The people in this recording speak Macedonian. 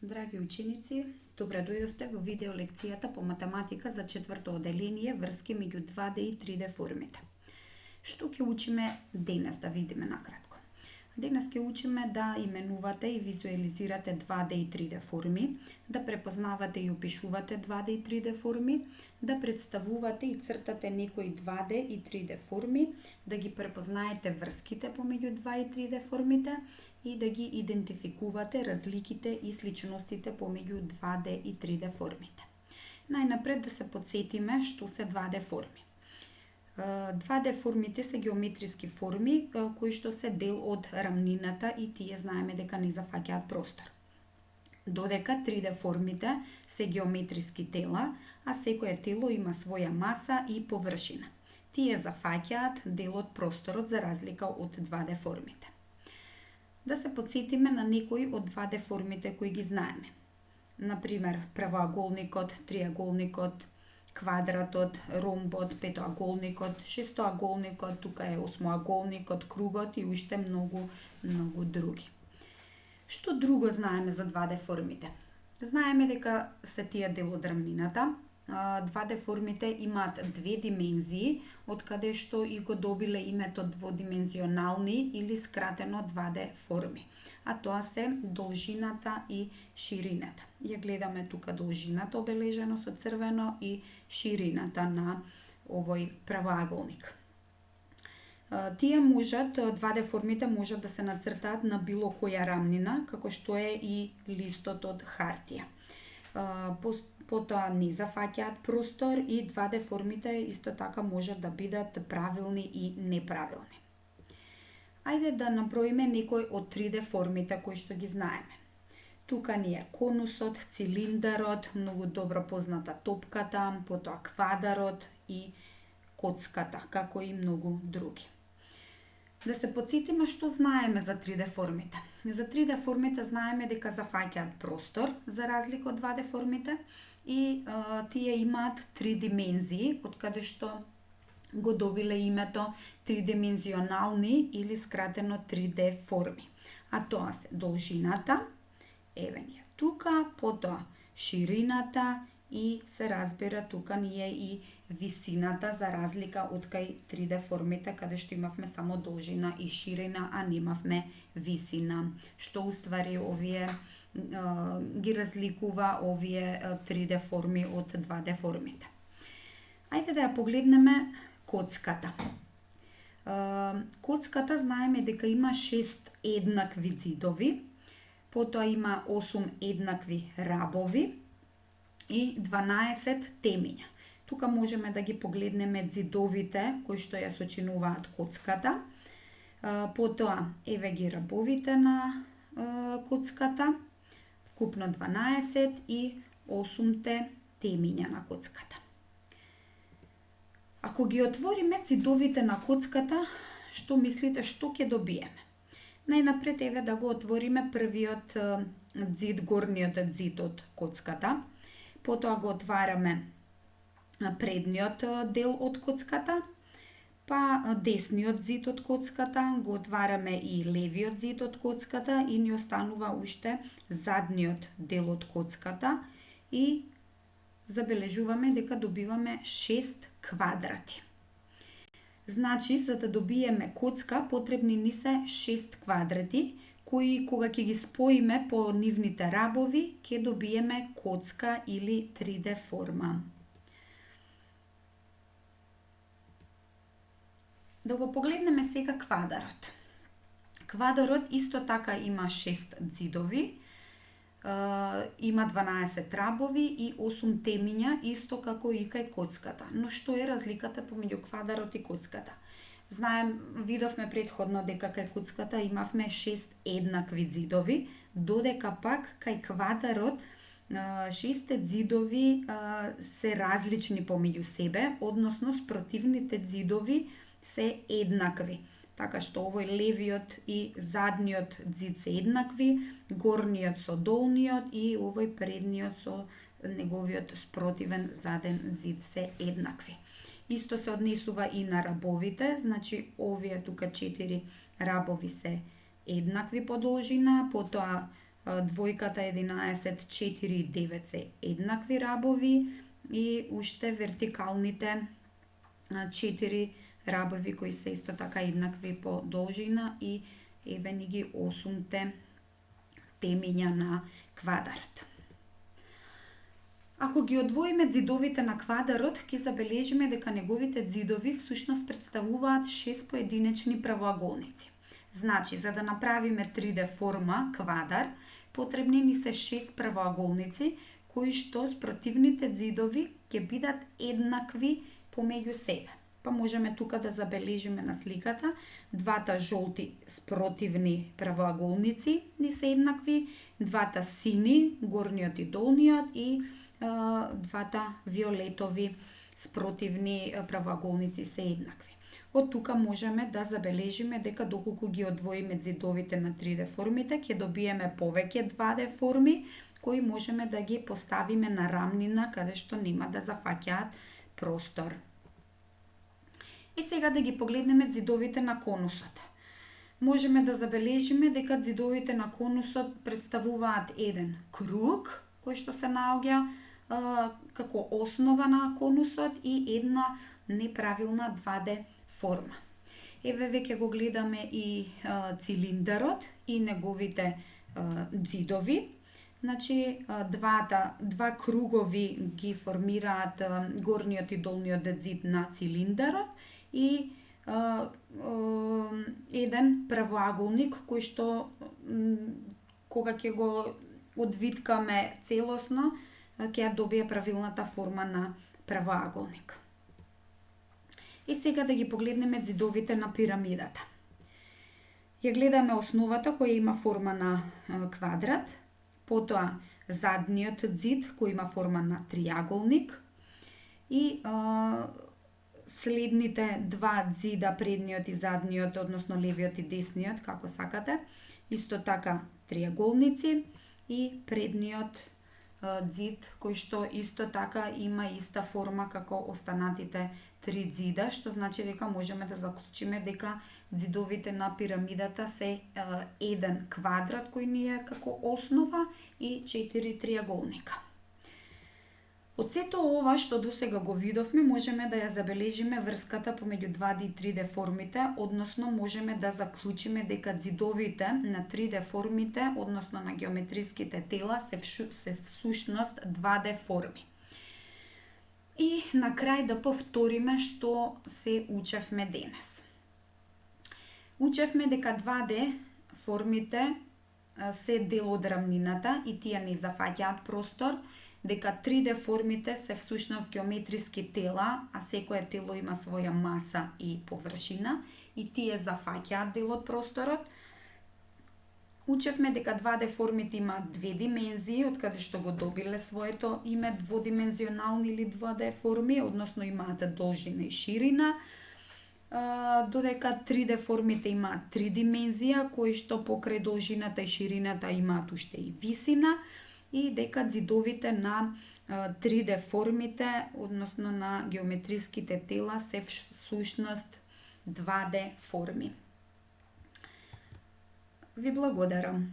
Драги ученици, добре дојдовте во видео лекцијата по математика за четврто оделение врски меѓу 2D и 3D формите. Што ќе учиме денес, да видиме накратко. Денес ќе учиме да именувате и визуализирате 2D и 3D форми, да препознавате и опишувате 2D и 3D форми, да представувате и цртате некои 2D и 3D форми, да ги препознаете врските помеѓу 2 и 3D формите и да ги идентификувате разликите и сличностите помеѓу 2D и 3D формите. Најнапред да се подсетиме што се 2D форми. 2D формите се геометриски форми кои што се дел од рамнината и тие знаеме дека не зафаќаат простор. Додека 3D формите се геометриски тела, а секое тело има своја маса и површина. Тие зафаќаат дел од просторот за разлика од 2D формите. Да се подсетиме на некои од 2D формите кои ги знаеме. Например, правоаголникот, триаголникот, квадратот, ромбот, петоаголникот, шестоаголникот, тука е осмоаголникот, кругот и уште многу други. Што друго знаеме за 2D формите? Знаеме дека се тие дел од рамнината. 2D формите имаат две димензии, од каде што и го добиле името дводимензионални или скратено 2D форми. А тоа се должината и ширината. Ја гледаме тука должината обележено со црвено и ширината на овој правоаголник. Тие можат, 2D формите можат да се нацртаат на било која рамнина, како што е и листот од хартија. Потоа не зафаќаат простор и 2D формите исто така можат да бидат правилни и неправилни. Ајде да наброиме некои од 3D формите кои што ги знаеме. Тука ни е конусот, цилиндарот, многу добро позната топката, потоа квадарот и коцката, како и многу други. Да се подсетиме што знаеме за 3D формите. За 3D формите знаеме дека зафаќаат простор, за разлика од 2D формите, и тие имаат три димензии, од каде што го добиле името тридимензионални или скратено 3D форми. А тоа се должината, еве ни е тука, потоа ширината и се разбира тука ни е и висината, за разлика од кај 3D формите каде што имавме само должина и ширина, а немавме висина. Што уствари овие ги разликува овие 3D форми од 2D формите. Ајде да ја погледнеме коцката. Коцката знаеме дека има 6 еднакви ѕидови, потоа има 8 еднакви рабови и 12 темиња. Тука можеме да ги погледнеме ѕидовите кои што ја сочинуваат коцката. Потоа еве ги рабовите на коцката, вкупно 12 и 8 темиња на коцката. Ако ги отвориме ѕидовите на коцката, што мислите што ќе добиеме? Најнапред еве да го отвориме првиот ѕид, горниот ѕид од коцката. Потоа го отвараме предниот дел од коцката, па десниот ѕид од коцката, го отвараме и левиот ѕид од коцката и ни останува уште задниот дел од коцката и забележуваме дека добиваме 6 квадрати. Значи, за да добиеме коцка, потребни ни се 6 квадрати, кои кога ќе ги споиме по нивните рабови, ќе добиеме коцка или 3D форма. Да го погледнеме сега квадарот. Квадарот исто така има 6 ѕидови, има 12 рабови и 8 темиња, исто како и кај коцката. Но што е разликата помеѓу квадарот и коцката? Видовме предходно дека кај коцката имавме 6 еднакви ѕидови, додека пак кај квадарот 6 ѕидови се различни помеѓу себе, односно спротивните ѕидови се еднакви. Така што овој левиот и задниот ѕид се еднакви, горниот со долниот и овој предниот со неговиот спротивен заден ѕид се еднакви. Исто се однесува и на рабовите, значи овие тука 4 рабови се еднакви по должина, потоа двојката 11, 4 и 9 се еднакви рабови и уште вертикалните 4 рабови кои се исто така еднакви по должина и еве ни ги 8 темиња на квадарот. Ако ги одвоиме ѕидовите на квадарот, ќе забележиме дека неговите ѕидови всушност представуваат 6 поединечни правоаголници. Значи, за да направиме 3D форма квадар, потребни ни се 6 правоаголници, кои што спротивните ѕидови ќе бидат еднакви помеѓу себе. Па можеме тука да забележиме на сликата, двата жолти спротивни правоаголници ни се еднакви, двата сини, горниот и долниот и двата виолетови спротивни правоаголници се еднакви. Од тука можеме да забележиме дека доколку ги одвоиме ѕидовите на 3D формите, ќе добиеме повеќе 2D форми, кои можеме да ги поставиме на рамнина каде што нема да зафаќаат простор. И сега да ги погледнеме ѕидовите на конусот. Можеме да забележиме дека ѕидовите на конусот представуваат еден круг, кој што се наоѓа како основа на конусот и една неправилна 2D форма. Еве веќе го гледаме и цилиндарот и неговите ѕидови. Значи, два кругови ги формираат горниот и долниот ѕид на цилиндарот и еден правоаголник кој што кога ќе го одвиткаме целосно ќе ја добие правилната форма на правоаголник. И сега да ги погледнеме ѕидовите на пирамидата. Ја гледаме основата која има форма на квадрат, потоа задниот ѕид кој има форма на триаголник и следните два ѕида, предниот и задниот, односно левиот и десниот, како сакате, исто така триаголници и предниот ѕид кој што исто така има иста форма како останатите три ѕида, што значи дека можеме да заклучиме дека ѕидовите на пирамидата се еден квадрат кој ни е како основа и 4 триаголника. Од сето ова што досега го видовме, можеме да ја забележиме врската помеѓу 2D и 3D формите, односно можеме да заклучиме дека ѕидовите на 3D формите, односно на геометриските тела, се всушност 2D форми. И на крај да повториме што се учевме денес. Учевме дека 2D формите се дел од рамнината и тие не зафаќаат простор, дека 3D формите се всушност геометриски тела, а секое тело има своја маса и површина и тие зафаќаат дел од просторот. Учевме дека 2D формите имаат две димензии, од каде што го добиле своето име дводимензионални или 2D форми, односно имаат должина и ширина, додека 3D формите имаат три димензија, кои што покрај должината и ширината имаат уште и висина, и дека ѕидовите на 3D формите, односно на геометриските тела, се всушност 2D форми. Ви благодарам.